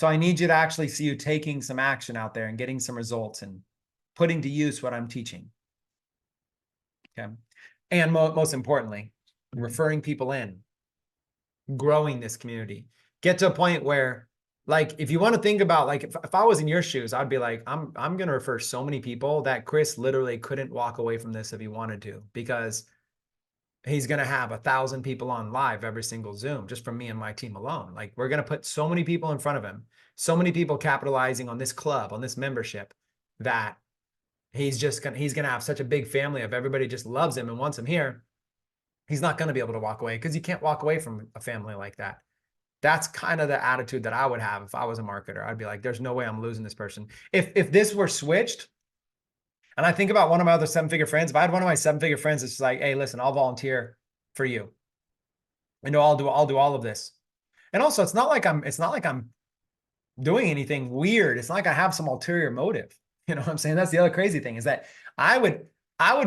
So I need you to actually see you taking some action out there and getting some results and putting to use what I'm teaching. Okay. And most importantly, referring people in, growing this community. Get to a point where, like, if you want to think about, like, if I was in your shoes, I'd be like, I'm going to refer so many people that Chris literally couldn't walk away from this if he wanted to, because he's going to have 1,000 people on live every single Zoom just from me and my team alone. Like, we're going to put so many people in front of him, so many people capitalizing on this club, on this membership, that he's going to have such a big family of everybody just loves him and wants him here. He's not going to be able to walk away, because you can't walk away from a family like that. That's kind of the attitude that I would have if I was a marketer. I'd be like, there's no way I'm losing this person. If this were switched, and I think about one of my other 7-figure friends, if I had one of my 7-figure friends that's like, hey, listen, I'll volunteer for you. And I'll do all of this. And also, it's not like I'm doing anything weird. It's not like I have some ulterior motive. You know what I'm saying? That's the other crazy thing, is that I would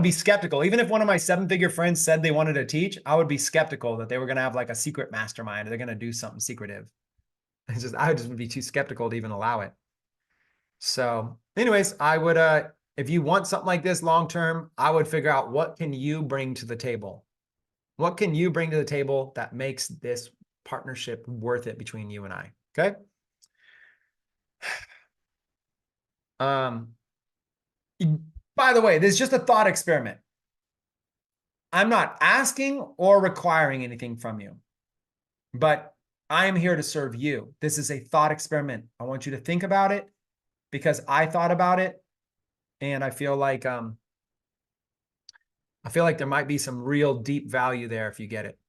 be skeptical. Even if one of my 7-figure friends said they wanted to teach, I would be skeptical that they were going to have like a secret mastermind, or they're going to do something secretive. I would just be too skeptical to even allow it. So anyways, I would, if you want something like this long-term, I would figure out, what can you bring to the table? What can you bring to the table that makes this partnership worth it between you and I? Okay. By the way, this is just a thought experiment. I'm not asking or requiring anything from you, but I am here to serve you. This is a thought experiment. I want you to think about it, because I thought about it, and I feel like there might be some real deep value there if you get it.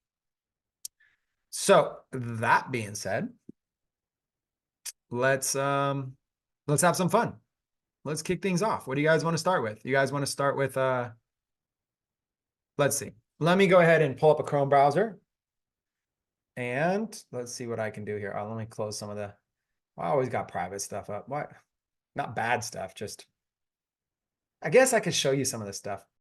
So that being said, let's have some fun. Let's kick things off. What do you guys want to start with? You guys want to start with, let's see. Let me go ahead and pull up a Chrome browser. And let's see what I can do here. Let me close some of the, I always got private stuff up. What? Not bad stuff, just, I guess I could show you some of this stuff.